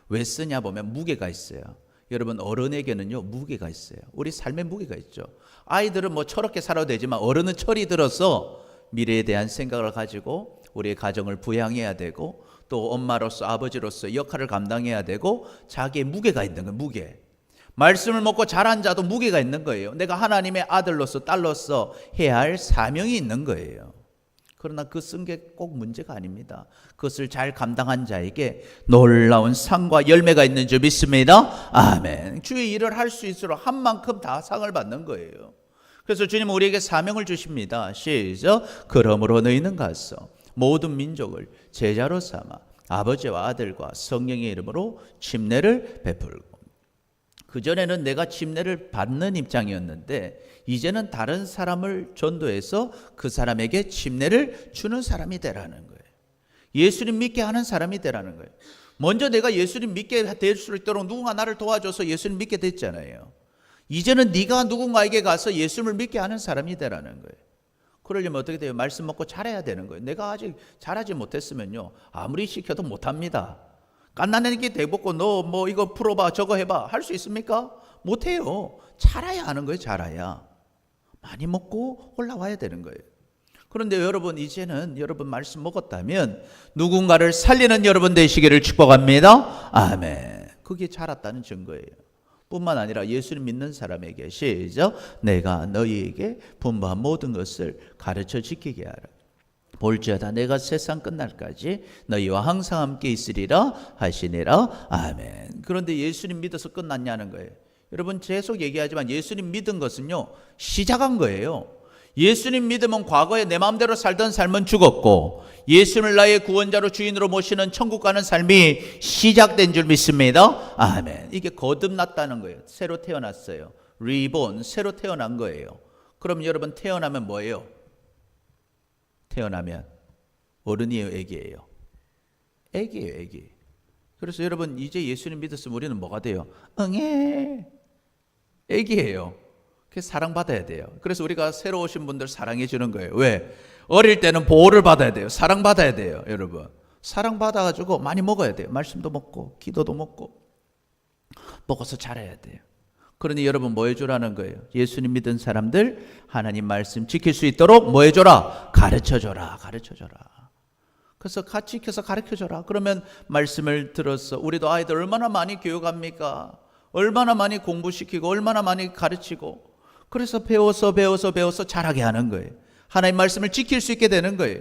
왜 쓰냐 보면 무게가 있어요. 여러분, 어른에게는요 무게가 있어요. 우리 삶에 무게가 있죠. 아이들은 뭐 철없게 살아도 되지만 어른은 철이 들어서 미래에 대한 생각을 가지고 우리의 가정을 부양해야 되고 또 엄마로서 아버지로서 역할을 감당해야 되고 자기의 무게가 있는 거예요. 무게. 말씀을 먹고 자란 자도 무게가 있는 거예요. 내가 하나님의 아들로서 딸로서 해야 할 사명이 있는 거예요. 그러나 그 쓴 게 꼭 문제가 아닙니다. 그것을 잘 감당한 자에게 놀라운 상과 열매가 있는 줄 믿습니다. 아멘. 주의 일을 할 수 있도록 한 만큼 다 상을 받는 거예요. 그래서 주님은 우리에게 사명을 주십니다. 시작. 그러므로 너희는 가서 모든 민족을 제자로 삼아 아버지와 아들과 성령의 이름으로 침례를 베풀고. 그전에는 내가 침례를 받는 입장이었는데 이제는 다른 사람을 전도해서 그 사람에게 침례를 주는 사람이 되라는 거예요. 예수님 믿게 하는 사람이 되라는 거예요. 먼저 내가 예수님 믿게 될 수 있도록 누군가 나를 도와줘서 예수님 믿게 됐잖아요. 이제는 네가 누군가에게 가서 예수님을 믿게 하는 사람이 되라는 거예요. 그러려면 어떻게 돼요? 말씀 먹고 잘해야 되는 거예요. 내가 아직 잘하지 못했으면요 아무리 시켜도 못합니다. 갓난아기 대보고 너 뭐 이거 풀어봐 저거 해봐 할 수 있습니까? 못해요. 잘해야 하는 거예요. 잘해야. 많이 먹고 올라와야 되는 거예요. 그런데 여러분, 이제는 여러분 말씀 먹었다면 누군가를 살리는 여러분 되시기를 축복합니다. 아멘. 그게 자랐다는 증거예요. 뿐만 아니라 예수를 믿는 사람에게 시작. 내가 너희에게 분부한 모든 것을 가르쳐 지키게 하라. 볼지어다 내가 세상 끝날까지 너희와 항상 함께 있으리라 하시니라. 아멘. 그런데 예수님 믿어서 끝났냐는 거예요. 여러분, 계속 얘기하지만 예수님 믿은 것은요 시작한 거예요. 예수님 믿으면 과거에 내 마음대로 살던 삶은 죽었고 예수님을 나의 구원자로 주인으로 모시는 천국 가는 삶이 시작된 줄 믿습니다. 아멘. 이게 거듭났다는 거예요. 새로 태어났어요. 리본, 새로 태어난 거예요. 그럼 여러분, 태어나면 뭐예요? 태어나면 어른이에요, 애기예요? 애기예요, 애기. 그래서 여러분, 이제 예수님 믿었으면 우리는 뭐가 돼요? 응애. 애기예요. 그래서 사랑받아야 돼요. 그래서 우리가 새로 오신 분들 사랑해 주는 거예요. 왜? 어릴 때는 보호를 받아야 돼요. 사랑받아야 돼요, 여러분. 사랑받아가지고 많이 먹어야 돼요. 말씀도 먹고 기도도 먹어서 잘해야 돼요. 그러니 여러분, 뭐 해주라는 거예요? 예수님 믿은 사람들 하나님 말씀 지킬 수 있도록 뭐 해줘라? 가르쳐줘라. 가르쳐줘라. 그래서 같이 지켜서 가르쳐줘라. 그러면 말씀을 들어서 우리도 아이들 얼마나 많이 교육합니까? 얼마나 많이 공부시키고 얼마나 많이 가르치고, 그래서 배워서 잘하게 하는 거예요. 하나님 말씀을 지킬 수 있게 되는 거예요.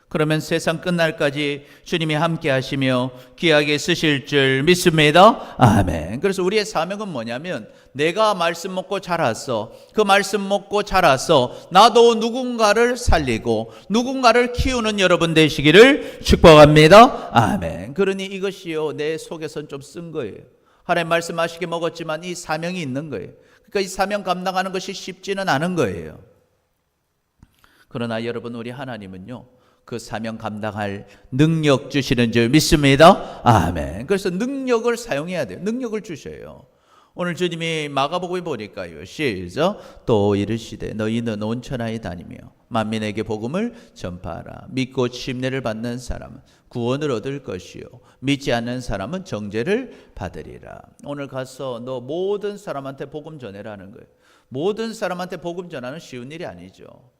그러면 세상 끝날까지 주님이 함께 하시며 귀하게 쓰실 줄 믿습니다. 아멘. 그래서 우리의 사명은 뭐냐면, 내가 말씀 먹고 자라서 그 말씀 먹고 자라서 나도 누군가를 살리고 누군가를 키우는 여러분 되시기를 축복합니다. 아멘. 그러니 이것이요 내 속에선 좀 쓴 거예요. 하나님 말씀하시게 먹었지만 이 사명이 있는 거예요. 그러니까 이 사명 감당하는 것이 쉽지는 않은 거예요. 그러나 여러분, 우리 하나님은요 그 사명 감당할 능력 주시는 줄 믿습니다. 아멘. 그래서 능력을 사용해야 돼요. 능력을 주셔요. 오늘 주님이 마가복음에 보니까요, 시작, 또 이르시되 너희는 온 천하에 다니며 만민에게 복음을 전파하라. 믿고 침례를 받는 사람은 구원을 얻을 것이요 믿지 않는 사람은 정죄를 받으리라. 오늘 가서 너 모든 사람한테 복음 전해라는 거예요. 모든 사람한테 복음 전하는 쉬운 일이 아니죠.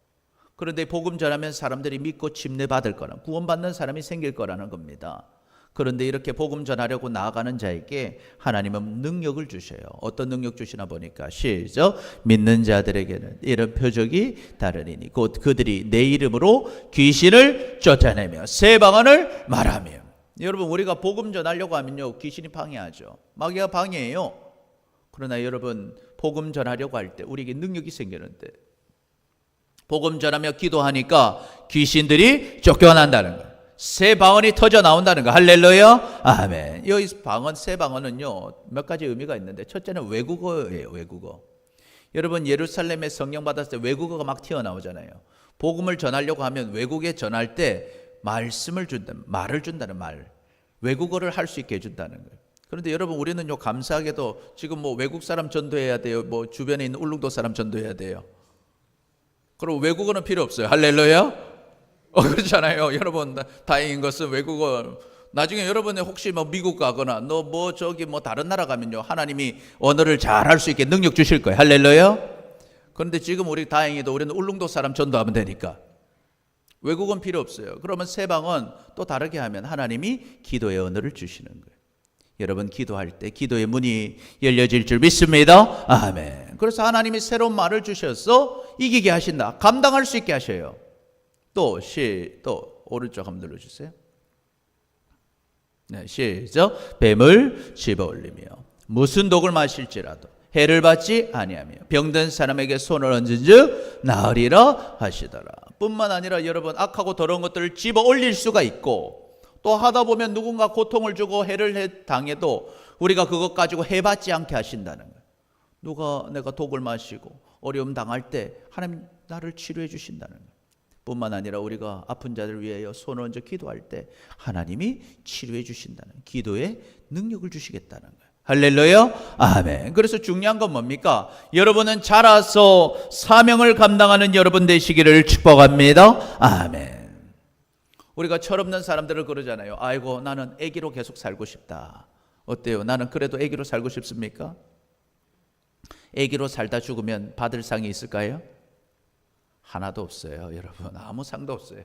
그런데 복음 전하면 사람들이 믿고 침례 받을 거라, 구원받는 사람이 생길 거라는 겁니다. 그런데 이렇게 복음 전하려고 나아가는 자에게 하나님은 능력을 주셔요. 어떤 능력 주시나 보니까 시작, 믿는 자들에게는 이런 표적이 다르리니 곧 그들이 내 이름으로 귀신을 쫓아내며 새 방언을 말하며. 여러분, 우리가 복음 전하려고 하면요, 귀신이 방해하죠. 마귀가 방해해요. 그러나 여러분, 복음 전하려고 할 때 우리에게 능력이 생기는데, 복음 전하며 기도하니까 귀신들이 쫓겨난다는 거예요. 새 방언이 터져 나온다는 거. 할렐루야. 아멘. 여기 방언, 새 방언은요, 몇 가지 의미가 있는데, 첫째는 외국어예요. 외국어. 여러분, 예루살렘에 성령 받았을 때 외국어가 막 튀어나오잖아요. 복음을 전하려고 하면 외국에 전할 때 말씀을 준다는, 말을 준다는 말, 외국어를 할 수 있게 해준다는 거예요. 그런데 여러분, 우리는요, 감사하게도 지금 뭐 외국 사람 전도해야 돼요. 뭐 주변에 있는 울릉도 사람 전도해야 돼요. 그럼 외국어는 필요 없어요. 할렐루야. 그렇잖아요. 여러분, 다행인 것은 외국어, 나중에 여러분이 혹시 뭐 미국 가거나 너 뭐 저기 뭐 다른 나라 가면요, 하나님이 언어를 잘 할 수 있게 능력 주실 거예요. 할렐루야. 그런데 지금 우리 다행히도 우리는 울릉도 사람 전도하면 되니까 외국어는 필요 없어요. 그러면 새 방언 또 다르게 하면 하나님이 기도의 언어를 주시는 거예요. 여러분, 기도할 때 기도의 문이 열려질 줄 믿습니다. 아멘. 그래서 하나님이 새로운 말을 주셔서 이기게 하신다. 감당할 수 있게 하셔요. 또 오른쪽 한번 눌러주세요. 네, 시작. 뱀을 집어올리며 무슨 독을 마실지라도 해를 받지 아니하며 병든 사람에게 손을 얹은즉 나으리라 하시더라. 뿐만 아니라 여러분, 악하고 더러운 것들을 집어올릴 수가 있고, 또 하다 보면 누군가 고통을 주고 해를 당해도 우리가 그것 가지고 해받지 않게 하신다는 거예요. 누가 내가 독을 마시고 어려움 당할 때 하나님 나를 치료해 주신다는 거예요. 뿐만 아니라 우리가 아픈 자들 위하여 손을 얹어 기도할 때 하나님이 치료해 주신다는, 기도의 능력을 주시겠다는 거예요. 할렐루야. 아멘. 그래서 중요한 건 뭡니까? 여러분은 자라서 사명을 감당하는 여러분 되시기를 축복합니다. 아멘. 우리가 철없는 사람들을 그러잖아요. 아이고, 나는 아기로 계속 살고 싶다. 어때요? 나는 그래도 아기로 살고 싶습니까? 아기로 살다 죽으면 받을 상이 있을까요? 하나도 없어요. 여러분, 아무 상도 없어요.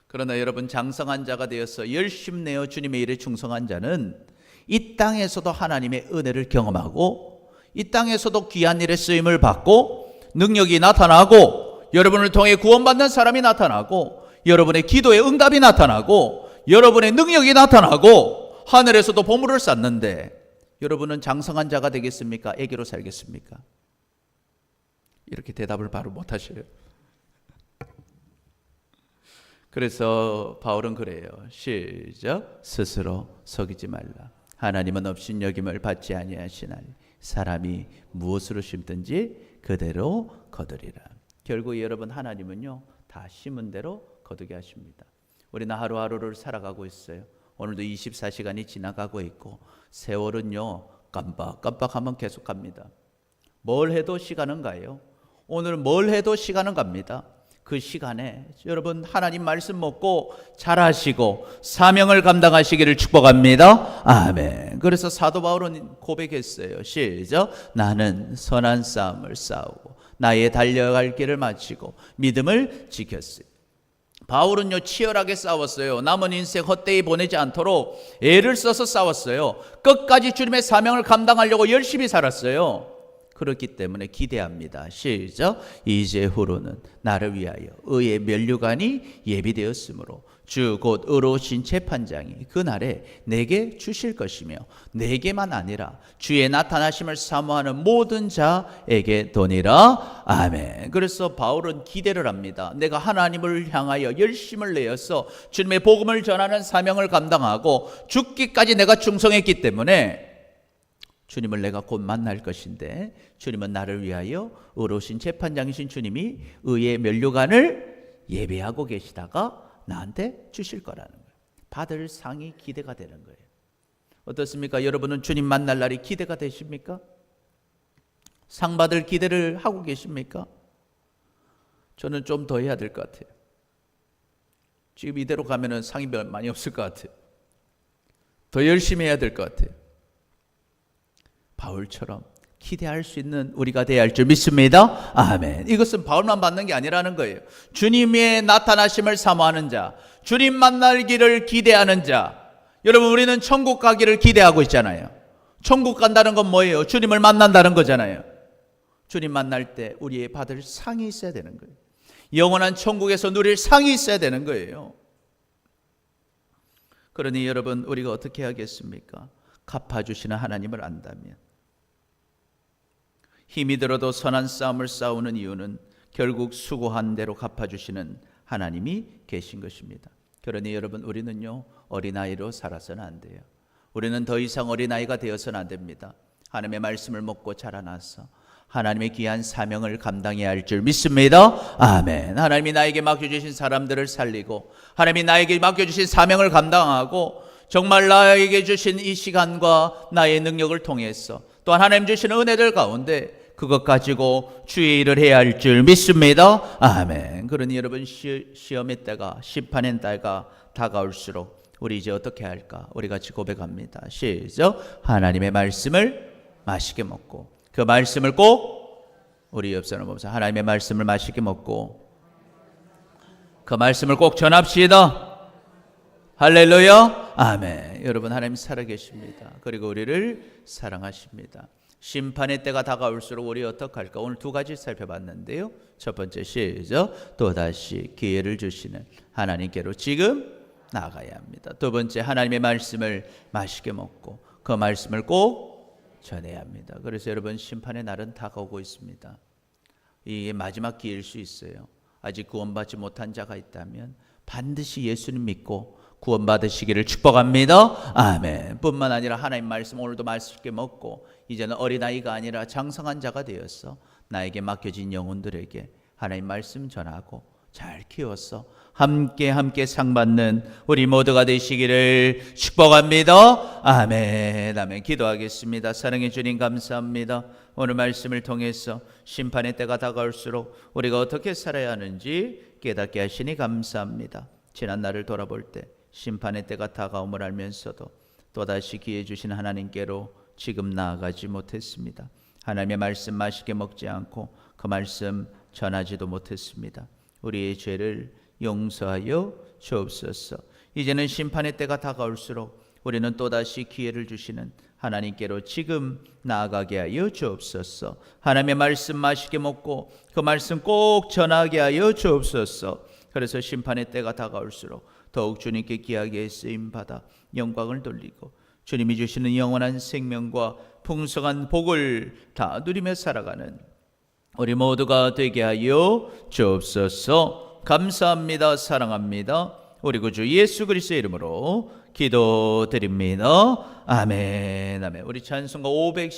그러나 여러분, 장성한 자가 되어서 열심 내어 주님의 일에 충성한 자는 이 땅에서도 하나님의 은혜를 경험하고, 이 땅에서도 귀한 일에 쓰임을 받고, 능력이 나타나고, 여러분을 통해 구원받는 사람이 나타나고, 여러분의 기도의 응답이 나타나고, 여러분의 능력이 나타나고, 하늘에서도 보물을 쌓는데, 여러분은 장성한 자가 되겠습니까? 애기로 살겠습니까? 이렇게 대답을 바로 못 하셔요. 그래서 바울은 그래요. 시작. 스스로 속이지 말라. 하나님은 업신여김을 받지 아니하시나니 사람이 무엇으로 심든지 그대로 거두리라. 결국 여러분, 하나님은요, 다 심은 대로 거두게 하십니다. 우리는 하루하루를 살아가고 있어요. 오늘도 24시간이 지나가고 있고, 세월은요, 깜빡깜빡하면 계속 갑니다. 뭘 해도 시간은 가요. 오늘 뭘 해도 시간은 갑니다. 그 시간에 여러분, 하나님 말씀 먹고 잘하시고 사명을 감당하시기를 축복합니다. 아멘. 그래서 사도 바울은 고백했어요. 시작. 나는 선한 싸움을 싸우고 나의 달려갈 길을 마치고 믿음을 지켰으니. 바울은요, 치열하게 싸웠어요. 남은 인생 헛되이 보내지 않도록 애를 써서 싸웠어요. 끝까지 주님의 사명을 감당하려고 열심히 살았어요. 그렇기 때문에 기대합니다. 시작. 이제후로는 나를 위하여 의의 면류관이 예비되었으므로 주 곧 의로우신 재판장이 그날에 내게 주실 것이며, 내게만 아니라 주의 나타나심을 사모하는 모든 자에게 도니라. 아멘. 그래서 바울은 기대를 합니다. 내가 하나님을 향하여 열심을 내어서 주님의 복음을 전하는 사명을 감당하고 죽기까지 내가 충성했기 때문에 주님을 내가 곧 만날 것인데, 주님은 나를 위하여 의로우신 재판장이신 주님이 의의 면류관을 예배하고 계시다가 나한테 주실 거라는 거예요. 받을 상이 기대가 되는 거예요. 어떻습니까? 여러분은 주님 만날 날이 기대가 되십니까? 상 받을 기대를 하고 계십니까? 저는 좀 더 해야 될 것 같아요. 지금 이대로 가면은 상이 많이 없을 것 같아요. 더 열심히 해야 될 것 같아요. 바울처럼 기대할 수 있는 우리가 되어야 할 줄 믿습니다. 아멘. 이것은 바울만 받는 게 아니라는 거예요. 주님의 나타나심을 사모하는 자, 주님 만나기를 기대하는 자. 여러분, 우리는 천국 가기를 기대하고 있잖아요. 천국 간다는 건 뭐예요? 주님을 만난다는 거잖아요. 주님 만날 때 우리의 받을 상이 있어야 되는 거예요. 영원한 천국에서 누릴 상이 있어야 되는 거예요. 그러니 여러분, 우리가 어떻게 하겠습니까? 갚아주시는 하나님을 안다면, 힘이 들어도 선한 싸움을 싸우는 이유는 결국 수고한 대로 갚아주시는 하나님이 계신 것입니다. 그러니 여러분, 우리는요, 어린아이로 살아서는 안 돼요. 우리는 더 이상 어린아이가 되어서는 안 됩니다. 하나님의 말씀을 먹고 자라나서 하나님의 귀한 사명을 감당해야 할 줄 믿습니다. 아멘. 하나님이 나에게 맡겨주신 사람들을 살리고, 하나님이 나에게 맡겨주신 사명을 감당하고, 정말 나에게 주신 이 시간과 나의 능력을 통해서 또한 하나님 주시는 은혜들 가운데 그것 가지고 주의 일을 해야 할 줄 믿습니다. 아멘. 그러니 여러분, 시험의 때가, 심판의 때가 다가올수록 우리 이제 어떻게 할까? 우리 같이 고백합니다. 시작. 하나님의 말씀을 맛있게 먹고, 그 말씀을 꼭, 우리 옆 사람 보면서 하나님의 말씀을 맛있게 먹고 그 말씀을 꼭 전합시다. 할렐루야. 아멘. 여러분, 하나님 살아계십니다. 그리고 우리를 사랑하십니다. 심판의 때가 다가올수록 우리 어떻게 할까? 오늘 두 가지 살펴봤는데요. 첫 번째, 시작. 또다시 기회를 주시는 하나님께로 지금 나아가야 합니다. 두 번째, 하나님의 말씀을 맛있게 먹고 그 말씀을 꼭 전해야 합니다. 그래서 여러분, 심판의 날은 다가오고 있습니다. 이게 마지막 기회일 수 있어요. 아직 구원받지 못한 자가 있다면 반드시 예수님 믿고 구원받으시기를 축복합니다. 아멘. 뿐만 아니라 하나님 말씀 오늘도 맛있게 먹고 이제는 어린아이가 아니라 장성한 자가 되어서 나에게 맡겨진 영혼들에게 하나님 말씀 전하고 잘 키워서 함께 상 받는 우리 모두가 되시기를 축복합니다. 아멘. 아멘. 기도하겠습니다. 사랑해 주님, 감사합니다. 오늘 말씀을 통해서 심판의 때가 다가올수록 우리가 어떻게 살아야 하는지 깨닫게 하시니 감사합니다. 지난 날을 돌아볼 때 심판의 때가 다가옴을 알면서도 또다시 기회 주신 하나님께로 지금 나아가지 못했습니다. 하나님의 말씀 맛있게 먹지 않고 그 말씀 전하지도 못했습니다. 우리의 죄를 용서하여 주옵소서. 이제는 심판의 때가 다가올수록 우리는 또다시 기회를 주시는 하나님께로 지금 나아가게 하여 주옵소서. 하나님의 말씀 맛있게 먹고 그 말씀 꼭 전하게 하여 주옵소서. 그래서 심판의 때가 다가올수록 더욱 주님께 귀하게 쓰임받아 영광을 돌리고 주님이 주시는 영원한 생명과 풍성한 복을 다 누리며 살아가는 우리 모두가 되게 하여 주옵소서. 감사합니다. 사랑합니다. 우리 구주 예수 그리스도의 이름으로 기도드립니다. 아멘. 아멘. 우리 찬송가 510